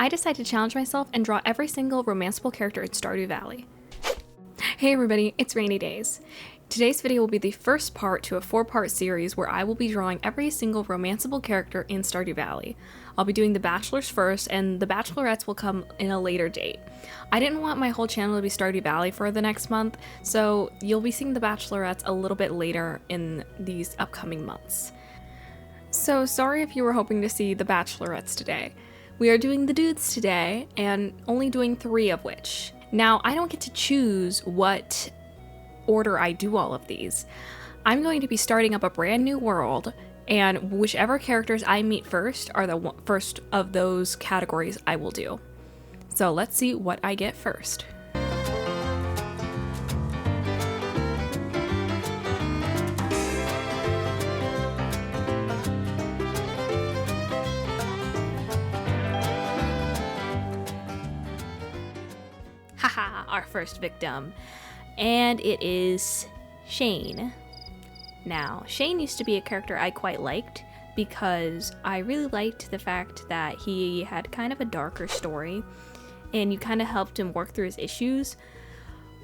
I decided to challenge myself and draw every single romanceable character in Stardew Valley. Hey everybody, it's Rainy Days. Today's video will be the first part to a 4-part series where I will be drawing every single romanceable character in Stardew Valley. I'll be doing the Bachelors first, and the Bachelorettes will come in a later date. I didn't want my whole channel to be Stardew Valley for the next month, so you'll be seeing the Bachelorettes a little bit later in these upcoming months. So sorry if you were hoping to see the Bachelorettes today. We are doing the dudes today, and only doing 3 of which. Now, I don't get to choose what order I do all of these. I'm going to be starting up a brand new world, and whichever characters I meet first are the first of those categories I will do. So let's see what I get first. Haha, our first victim. And it is Shane. Now, Shane used to be a character I quite liked because I really liked the fact that he had kind of a darker story and you kind of helped him work through his issues.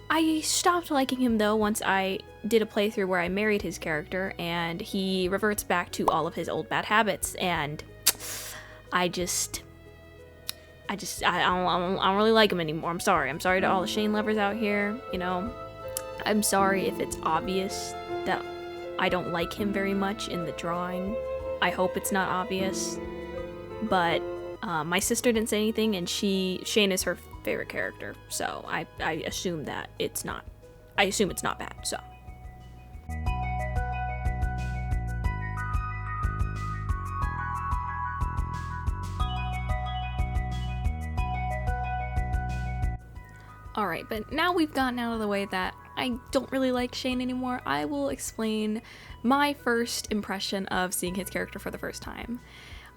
I stopped liking him though once I did a playthrough where I married his character and he reverts back to all of his old bad habits, and I don't really like him anymore. I'm sorry to all the Shane lovers out here, you know. I'm sorry if it's obvious that I don't like him very much in the drawing. I hope it's not obvious. But my sister didn't say anything, and Shane is her favorite character, so I assume that it's not. I assume it's not bad, so. Alright, but now we've gotten out of the way that I don't really like Shane anymore, I will explain my first impression of seeing his character for the first time.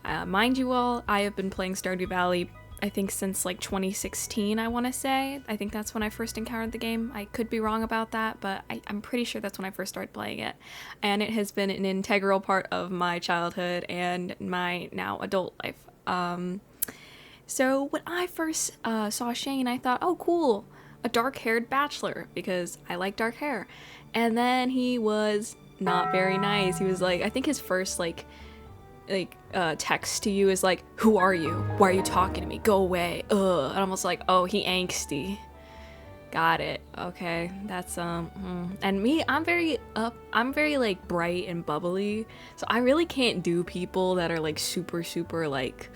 Mind you all, I have been playing Stardew Valley, I think since like 2016, I want to say. I think that's when I first encountered the game. I could be wrong about that, but I'm pretty sure that's when I first started playing it. And it has been an integral part of my childhood and my now adult life. So when I first saw Shane, I thought, oh cool, a dark-haired bachelor, because I like dark hair. And then he was not very nice. He was like, I think his first text to you is like, who are you? Why are you talking to me? Go away. Ugh. And I'm almost like, oh, he angsty. Got it. Okay. That's and me, I'm very like bright and bubbly. So I really can't do people that are like super like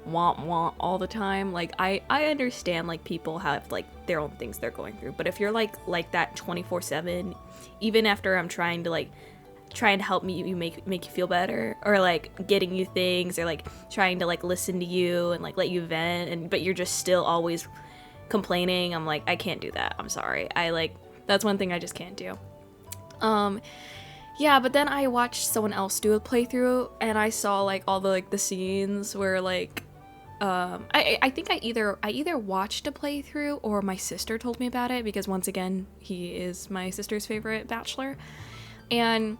womp all the time. Like I understand like people have like their own things they're going through, but if you're like that 24/7, even after I'm trying to help you make you feel better, or like getting you things, or like trying to like listen to you and like let you vent, but you're just still always complaining, I'm like, I can't do that. I'm sorry. That's one thing I just can't do. Yeah, but then I watched someone else do a playthrough and I saw like all the scenes where like I think I either watched a playthrough or my sister told me about it, because once again, he is my sister's favorite bachelor. And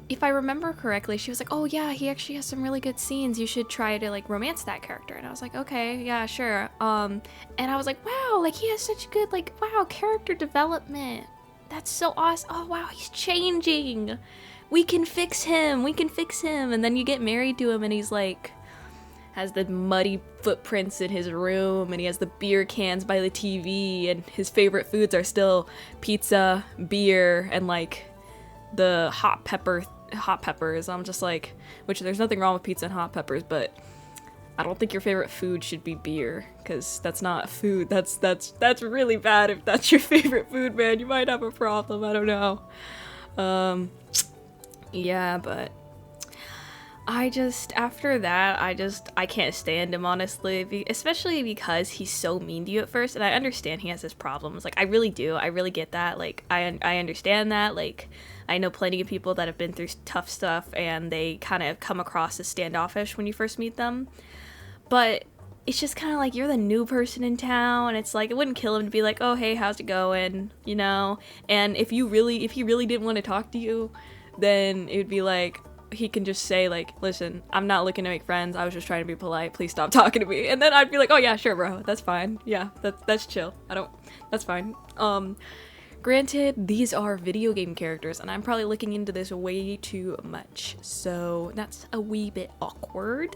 if I remember correctly, she was like, oh yeah, he actually has some really good scenes. You should try to like romance that character. And I was like, okay, yeah, sure. And I was like, wow, like he has such good character development. That's so awesome. Oh wow, he's changing. We can fix him. And then you get married to him and he's like, has the muddy footprints in his room, and he has the beer cans by the TV, and his favorite foods are still pizza, beer, and like the hot peppers. I'm just like, which there's nothing wrong with pizza and hot peppers, but I don't think your favorite food should be beer, because that's not food. That's really bad if that's your favorite food, man. You might have a problem. I don't know. Yeah, but after that, I can't stand him, honestly, especially because he's so mean to you at first, and I understand he has his problems. Like, I really do. I really get that. Like, I understand that. Like, I know plenty of people that have been through tough stuff, and they kind of come across as standoffish when you first meet them. But it's just kind of like, you're the new person in town, and it's like, it wouldn't kill him to be like, oh, hey, how's it going? You know? And if he really didn't want to talk to you, then it would be like, he can just say like, listen, I'm not looking to make friends, I was just trying to be polite, please stop talking to me. And then I'd be like, oh yeah, sure bro, that's fine, yeah, that's chill, that's fine. Granted, these are video game characters, and I'm probably looking into this way too much, so that's a wee bit awkward.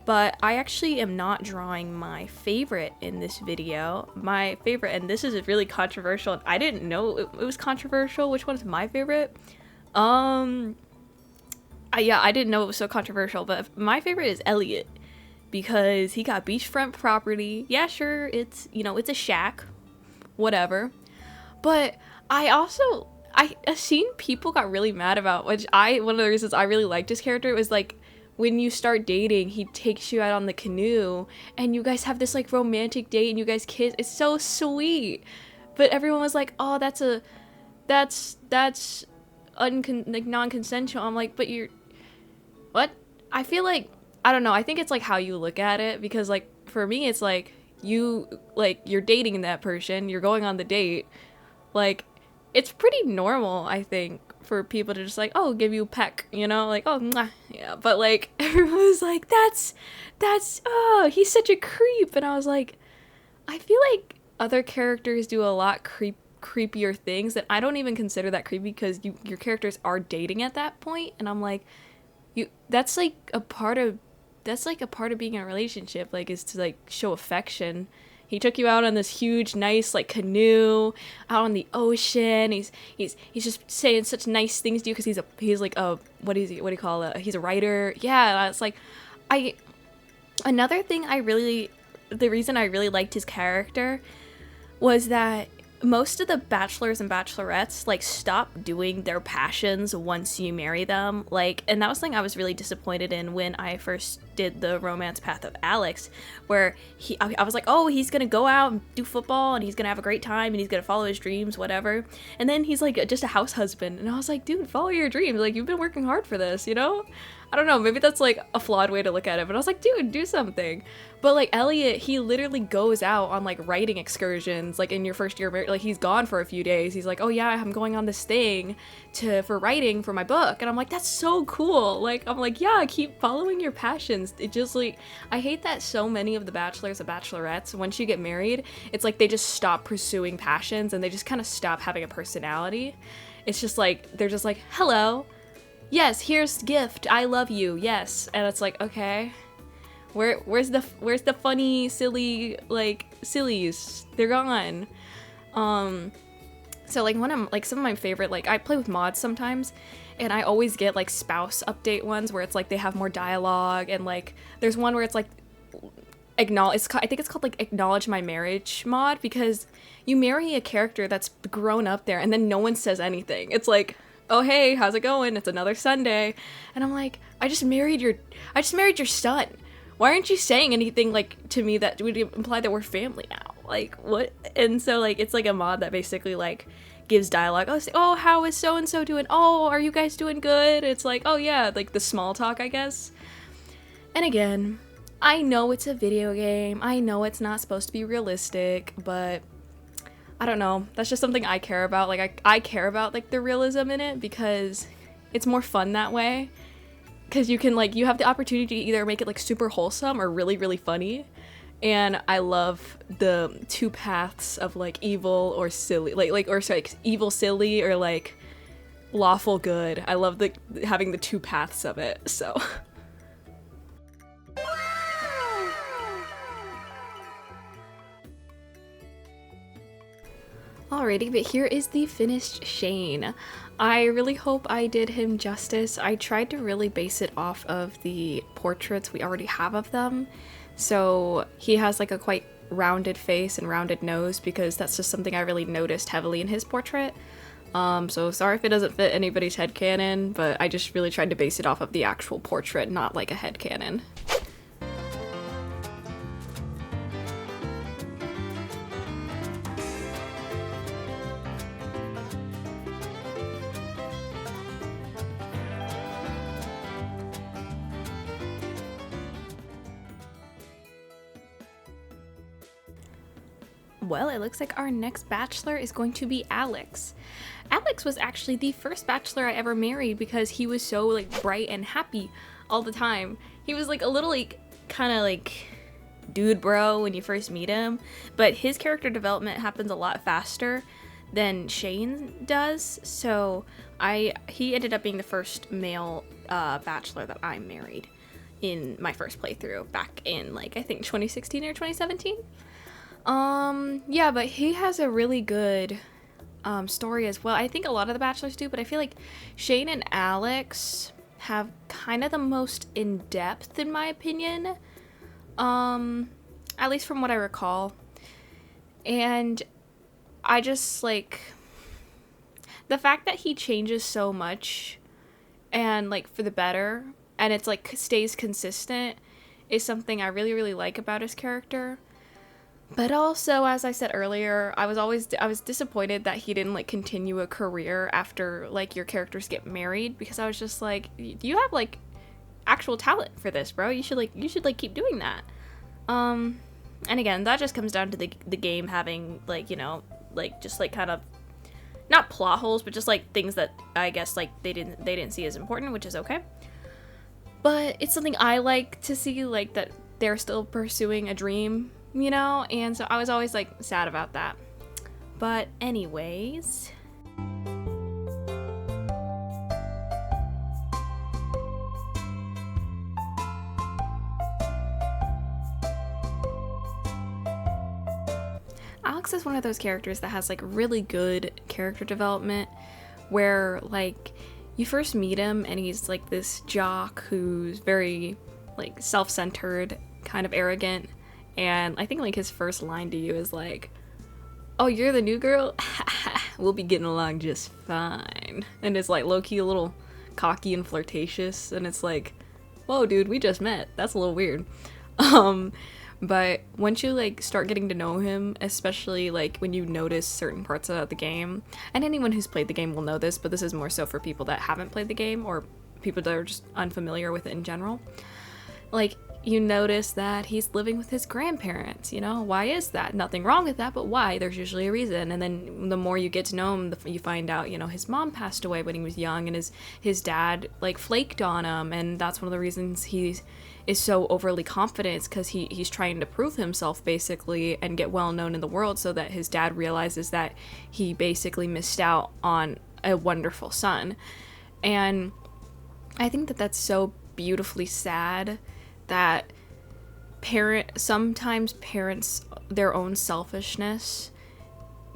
But I actually am not drawing my favorite in this video. My favorite, and this is really controversial, and I didn't know it was controversial, which one's my favorite. Yeah, I didn't know it was so controversial, but my favorite is Elliot, because he got beachfront property. Yeah, sure, it's, you know, it's a shack, whatever. But I've seen people got really mad about, one of the reasons I really liked his character was like, when you start dating, he takes you out on the canoe and you guys have this like romantic date and you guys kiss. It's so sweet. But everyone was like, oh, that's non-consensual. I'm like, but you're, what? I feel like, I don't know, I think it's like how you look at it, because like for me it's like you're dating that person, you're going on the date, like it's pretty normal, I think, for people to just like, oh, give you a peck, you know, like, oh, mwah. Yeah, but like everyone was like, that's oh, he's such a creep. And I was like, I feel like other characters do a lot creepier things that I don't even consider that creepy, because your characters are dating at that point, and I'm like, that's like a part of being in a relationship, like, is to like show affection. He took you out on this huge, nice, like, canoe out on the ocean. He's just saying such nice things to you because he's like a, what do you call it? He's a writer. Yeah, it's like, another thing the reason I really liked his character was that most of the bachelors and bachelorettes like stop doing their passions once you marry them, like, and that was something I was really disappointed in when I first did the romance path of Alex, where I was like, oh, he's gonna go out and do football and he's gonna have a great time and he's gonna follow his dreams, whatever, and then he's like just a house husband, and I was like, dude, follow your dreams, like, you've been working hard for this, you know? I don't know, maybe that's like a flawed way to look at it, but I was like, dude, do something. But like Elliot, he literally goes out on like writing excursions, like in your first year of marriage, like he's gone for a few days. He's like, oh yeah, I'm going on this thing for writing for my book. And I'm like, that's so cool. Like, I'm like, yeah, keep following your passions. It just like, I hate that so many of the bachelors and bachelorettes, once you get married, it's like they just stop pursuing passions and they just kind of stop having a personality. It's just like, they're just like, hello. Yes, here's gift. I love you. Yes. And it's like, okay, where's the funny, silly, like, sillies? They're gone. So like some of my favorite, like, I play with mods sometimes, and I always get like spouse update ones where it's like they have more dialogue, and like there's one where it's like I think it's called like Acknowledge My Marriage mod, because you marry a character that's grown up there and then no one says anything. It's like, oh hey, how's it going? It's another Sunday. And I'm like, I just married your son. Why aren't you saying anything like to me that would imply that we're family now? Like, what? And so like it's like a mod that basically like gives dialogue. Oh, how is so and so doing? Oh, are you guys doing good? It's like, oh yeah, like the small talk, I guess. And again, I know it's a video game. I know it's not supposed to be realistic, but I don't know, that's just something I care about. Like, I care about, like, the realism in it, because it's more fun that way. Because you can, like, you have the opportunity to either make it, like, super wholesome or really, really funny. And I love the two paths of, like, evil or silly. Evil silly or, like, lawful good. I love having the two paths of it, so... Alrighty, but here is the finished Shane. I really hope I did him justice. I tried to really base it off of the portraits we already have of them. So he has like a quite rounded face and rounded nose, because that's just something I really noticed heavily in his portrait. So sorry if it doesn't fit anybody's headcanon, but I just really tried to base it off of the actual portrait, not like a headcanon. Well, it looks like our next bachelor is going to be Alex. Alex was actually the first bachelor I ever married because he was so like bright and happy all the time. He was like a little like kind of like dude bro when you first meet him, but his character development happens a lot faster than Shane does. So he ended up being the first male bachelor that I married in my first playthrough back in like I think 2016 or 2017. Yeah, but he has a really good story as well. I think a lot of the bachelors do, but I feel like Shane and Alex have kind of the most in-depth in my opinion, at least from what I recall. And I just like the fact that he changes so much and like for the better, and it's like stays consistent, is something I really, really like about his character. But also, as I said earlier, I was disappointed that he didn't like continue a career after like your characters get married, because I was just like, you have like actual talent for this, bro. You should keep doing that. And again, that just comes down to the game having like, you know, like just like kind of not plot holes, but just like things that I guess like they didn't see as important, which is okay. But it's something I like to see, like that they're still pursuing a dream, you know? And so I was always like sad about that. But anyways, Alex is one of those characters that has like really good character development, where like you first meet him and he's like this jock who's very like self-centered, kind of arrogant, and I think like his first line to you is like, "Oh, you're the new girl? We'll be getting along just fine." And it's like low-key a little cocky and flirtatious, and it's like, whoa dude, we just met. That's a little weird. But once you like start getting to know him, especially like when you notice certain parts of the game, and anyone who's played the game will know this, but this is more so for people that haven't played the game or people that are just unfamiliar with it in general, like you notice that he's living with his grandparents. You know, why is that? Nothing wrong with that, but why? There's usually a reason. And then the more you get to know him, you find out, you know, his mom passed away when he was young, and his dad like flaked on him, and that's one of the reasons he is so overly confident. It's because he's trying to prove himself basically and get well known in the world, so that his dad realizes that he basically missed out on a wonderful son. And I think that that's so beautifully sad that sometimes parents, their own selfishness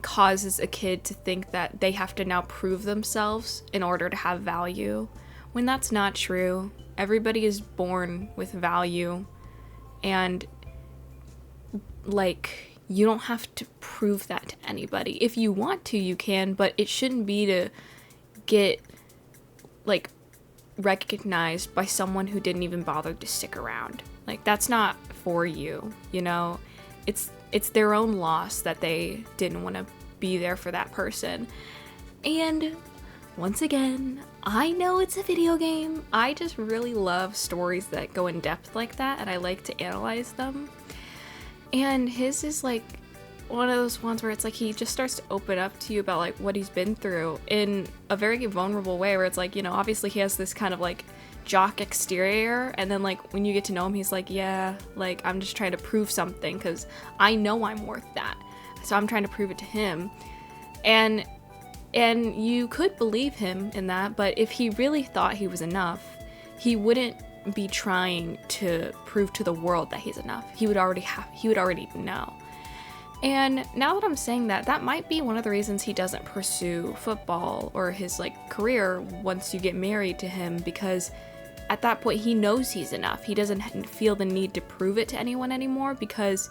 causes a kid to think that they have to now prove themselves in order to have value, when that's not true. Everybody is born with value, and like you don't have to prove that to anybody. If you want to, you can, but it shouldn't be to get like recognized by someone who didn't even bother to stick around. Like that's not for you, you know? It's their own loss that they didn't want to be there for that person. And once again, I know it's a video game. I just really love stories that go in depth like that, and I like to analyze them. And his is like one of those ones where it's like he just starts to open up to you about like what he's been through in a very vulnerable way, where it's like, you know, obviously he has this kind of like jock exterior, and then like when you get to know him, he's like, yeah, like I'm just trying to prove something because I know I'm worth that, so I'm trying to prove it to him. And you could believe him in that, but if he really thought he was enough, he wouldn't be trying to prove to the world that he's enough. He would already know. And now that I'm saying that, that might be one of the reasons he doesn't pursue football or his like career once you get married to him, because at that point he knows he's enough. He doesn't feel the need to prove it to anyone anymore, because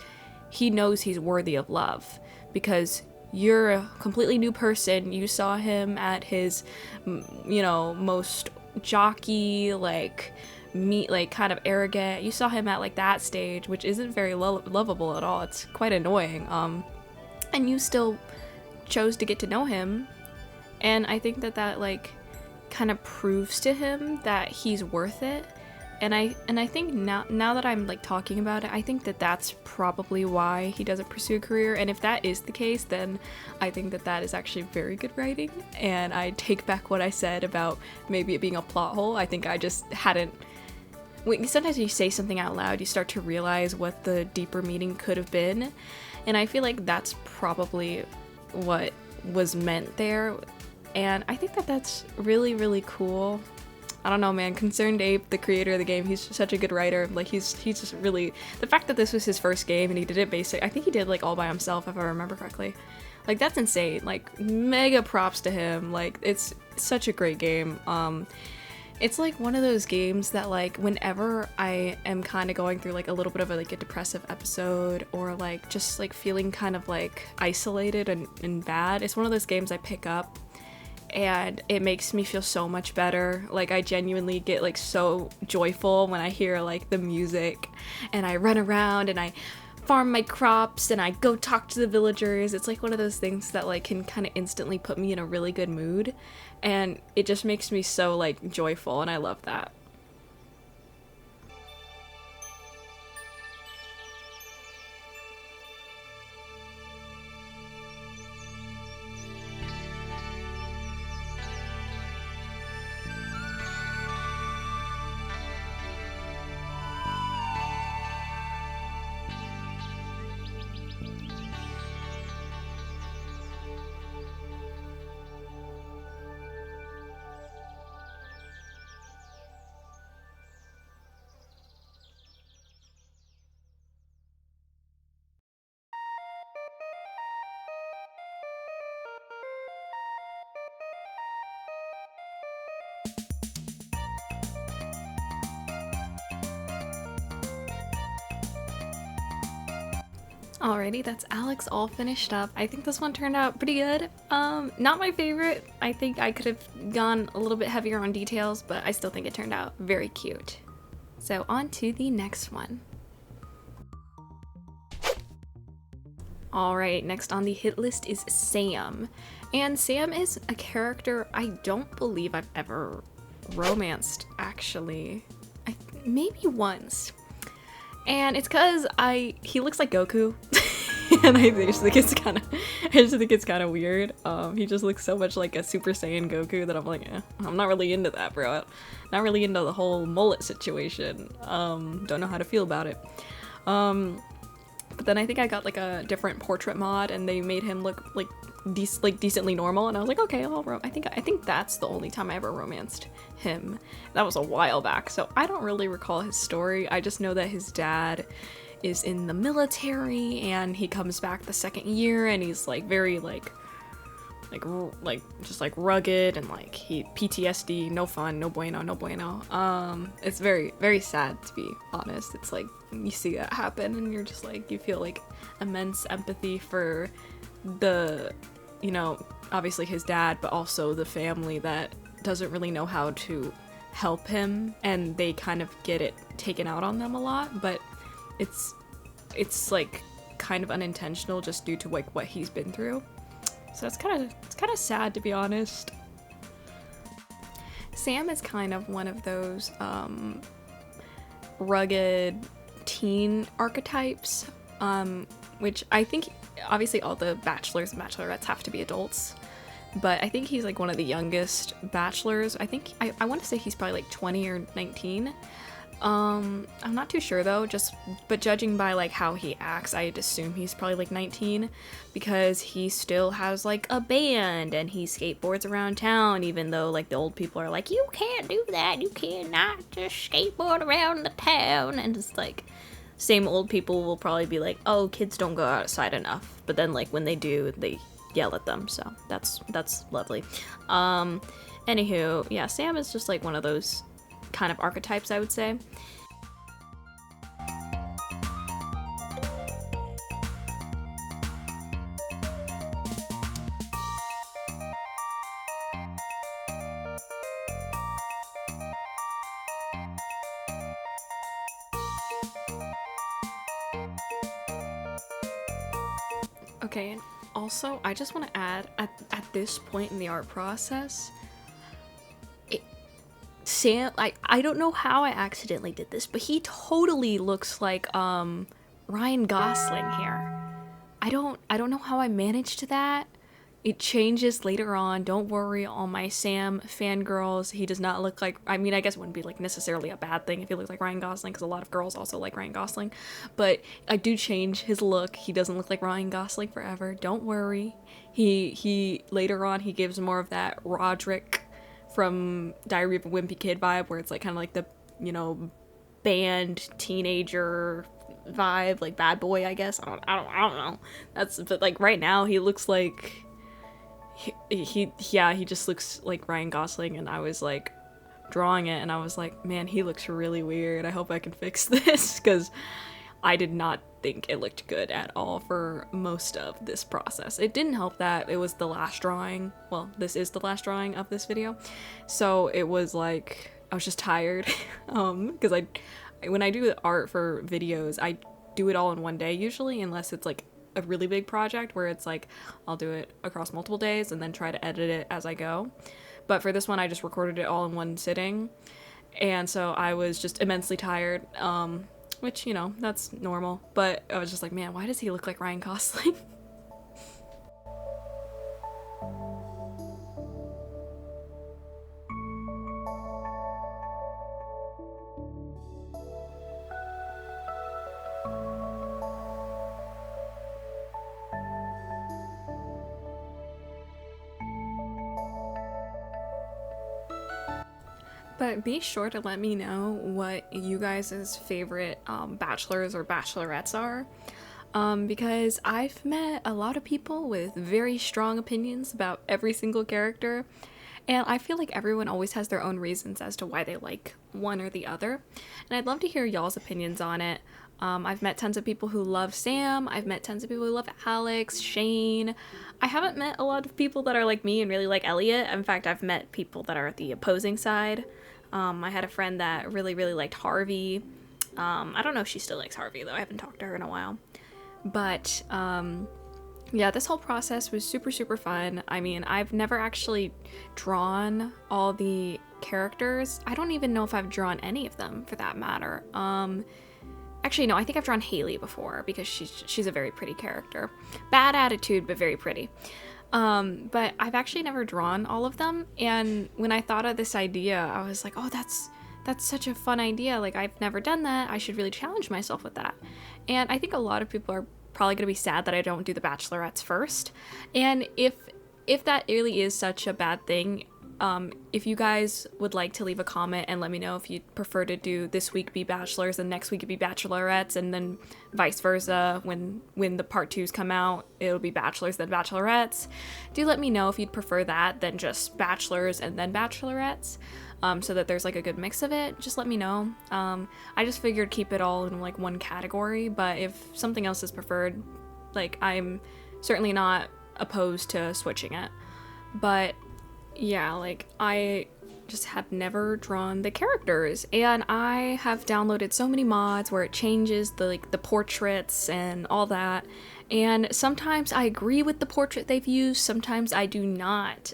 he knows he's worthy of love. Because you're a completely new person. You saw him at his, you know, most jockey, like kind of arrogant. You saw him at like that stage, which isn't very lovable at all. It's quite annoying. And you still chose to get to know him, and I think that like kind of proves to him that he's worth it, And I think now that I'm like talking about it, I think that that's probably why he doesn't pursue a career. And if that is the case, then I think that that is actually very good writing. And I take back what I said about maybe it being a plot hole. I think I just hadn't. Sometimes when you say something out loud, you start to realize what the deeper meaning could have been. And I feel like that's probably what was meant there. And I think that that's really, really cool. I don't know, man. 𝓿𝓿𝓵𝓃𝐈𝐻, the creator of the game, he's such a good writer. Like, he's just really... The fact that this was his first game and he did it I think he did, like, all by himself, if I remember correctly. Like, that's insane. Like, mega props to him. Like, it's such a great game. It's, like, one of those games that, like, whenever I am kind of going through, like, a little bit of, a depressive episode or, like, just, like, feeling kind of, like, isolated and bad, it's one of those games I pick up and it makes me feel so much better. Like, I genuinely get like so joyful when I hear like the music, and I run around and I farm my crops and I go talk to the villagers. It's like one of those things that like can kind of instantly put me in a really good mood, and it just makes me so like joyful, and I love that. Alrighty, that's Alex all finished up. I think this one turned out pretty good. Not my favorite. I think I could have gone a little bit heavier on details, but I still think it turned out very cute. So on to the next one. Alright, next on the hit list is Sam. And Sam is a character I don't believe I've ever romanced, actually. Maybe once. And it's because he looks like Goku. And I just think it's kind of weird. He just looks so much like a Super Saiyan Goku that I'm like, I'm not really into that, bro. Not really into the whole mullet situation. Don't know how to feel about it. But then I think I got like a different portrait mod, and they made him look like decently normal, and I was like, okay, I think that's the only time I ever romanced him. That was a while back, so I don't really recall his story. I just know that his dad is in the military, and he comes back the second year, and he's like very just like rugged, and like he PTSD, no fun, no bueno, no bueno. It's very, very sad, to be honest. It's like you see that happen and you're just like, you feel like immense empathy for the, you know, obviously his dad, but also the family that doesn't really know how to help him, and they kind of get it taken out on them a lot, but it's like kind of unintentional just due to like what he's been through. So it's kind of sad, to be honest. Sam is kind of one of those rugged teen archetypes, which I think obviously all the bachelors and bachelorettes have to be adults, but I think he's like one of the youngest bachelors. I think I want to say he's probably like 20 or 19. I'm not too sure though, but judging by like how he acts, I'd assume he's probably like 19, because he still has like a band and he skateboards around town, even though like the old people are like, you can't do that, you cannot just skateboard around the town, and just like same old people will probably be like, oh, kids don't go outside enough, but then like when they do, they yell at them, so that's lovely. Anywho, yeah, Sam is just like one of those kind of archetypes, I would say. Okay, and also I just want to add, at this point in the art process, Sam, I don't know how I accidentally did this, but he totally looks like Ryan Gosling here. I don't know how I managed that. It changes later on. Don't worry, all my Sam fangirls. He does not look like, I mean, I guess it wouldn't be like necessarily a bad thing if he looks like Ryan Gosling, because a lot of girls also like Ryan Gosling. But I do change his look. He doesn't look like Ryan Gosling forever. Don't worry. He later on, he gives more of that Roderick from Diary of a Wimpy Kid vibe, where it's like kind of like the, you know, band teenager vibe, like bad boy, I guess. I don't know. But like right now he looks like he just looks like Ryan Gosling, and I was like drawing it and I was like, man, he looks really weird. I hope I can fix this, because I did not think it looked good at all for most of this process. It didn't help that it was the last drawing. Well, this is the last drawing of this video. So it was like, I was just tired. Because when I do art for videos, I do it all in one day usually, unless it's like a really big project where it's like, I'll do it across multiple days and then try to edit it as I go. But for this one, I just recorded it all in one sitting. And so I was just immensely tired. Which, you know, that's normal, but I was just like, man, why does he look like Ryan Gosling? But be sure to let me know what you guys' favorite bachelors or bachelorettes are, because I've met a lot of people with very strong opinions about every single character, and I feel like everyone always has their own reasons as to why they like one or the other, and I'd love to hear y'all's opinions on it. I've met tons of people who love Sam. I've met tons of people who love Alex, Shane. I haven't met a lot of people that are like me and really like Elliot. In fact, I've met people that are at the opposing side. I had a friend that really liked Harvey. I don't know if she still likes Harvey, though. I haven't talked to her in a while. But yeah, this whole process was super fun. I mean, I've never actually drawn all the characters. I don't even know if I've drawn any of them, for that matter. Actually, no, I think I've drawn Haley before, because she's a very pretty character. Bad attitude, but very pretty. But I've actually never drawn all of them, and when I thought of this idea, I was like, oh, that's such a fun idea. Like, I've never done that. I should really challenge myself with that. And I think a lot of people are probably gonna be sad that I don't do the bachelorettes first. And if that really is such a bad thing, if you guys would like to leave a comment and let me know if you'd prefer to do this week be bachelors and next week it'd be bachelorettes, and then vice versa, when the part 2s come out, it'll be bachelors then bachelorettes. Do let me know if you'd prefer that than just bachelors and then bachelorettes, so that there's like a good mix of it. Just let me know. I just figured keep it all in like one category, but if something else is preferred, like, I'm certainly not opposed to switching it. But yeah, like, I just have never drawn the characters, and I have downloaded so many mods where it changes the portraits and all that, and sometimes I agree with the portrait they've used, sometimes I do not.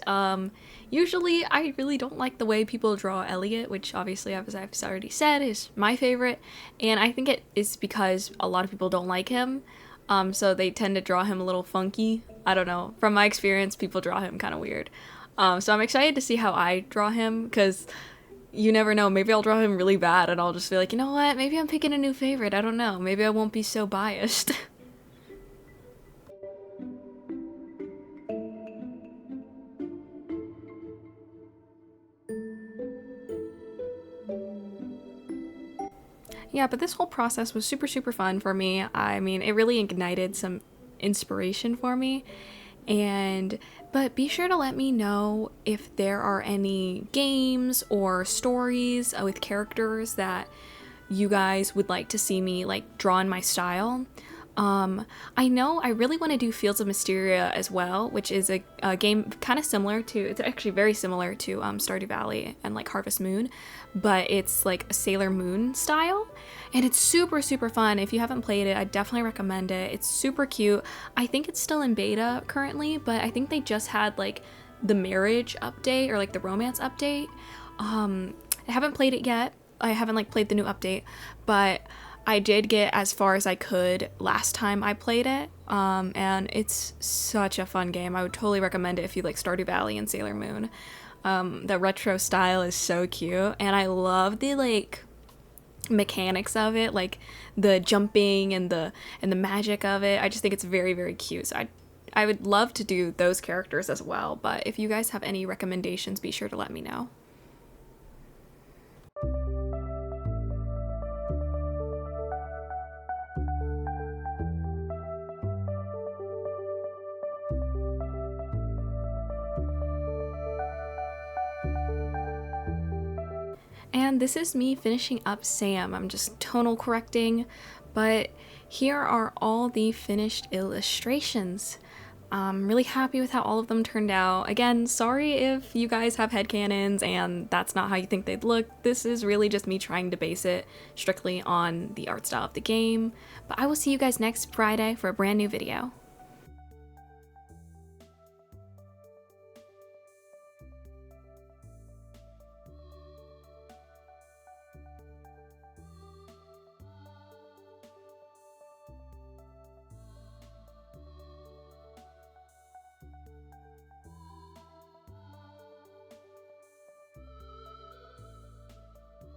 Usually I really don't like the way people draw Elliot, which obviously, as I've already said, is my favorite, and I think it is because a lot of people don't like him, so they tend to draw him a little funky. I don't know, from my experience, people draw him kind of weird. So I'm excited to see how I draw him, because you never know, maybe I'll draw him really bad and I'll just be like, you know what, maybe I'm picking a new favorite, I don't know, maybe I won't be so biased. Yeah, but this whole process was super fun for me. I mean, it really ignited some inspiration for me. But be sure to let me know if there are any games or stories with characters that you guys would like to see me like draw in my style. I know I really want to do Fields of Mysteria as well, which is a game kind of similar to, it's actually very similar to Stardew Valley and like Harvest Moon, but it's like a Sailor Moon style, and it's super fun. If you haven't played it, I definitely recommend it. It's super cute. I think it's still in beta currently, but I think they just had like the marriage update or like the romance update. I haven't played it yet. I haven't like played the new update, but I did get as far as I could last time I played it, and it's such a fun game. I would totally recommend it if you like Stardew Valley and Sailor Moon. The retro style is so cute, and I love the like mechanics of it, like the jumping and the magic of it. I just think it's very, very cute. So I would love to do those characters as well, but if you guys have any recommendations, be sure to let me know. And this is me finishing up Sam. I'm just tonal correcting, but here are all the finished illustrations. I'm really happy with how all of them turned out. Again, sorry if you guys have headcanons and that's not how you think they'd look. This is really just me trying to base it strictly on the art style of the game. But I will see you guys next Friday for a brand new video.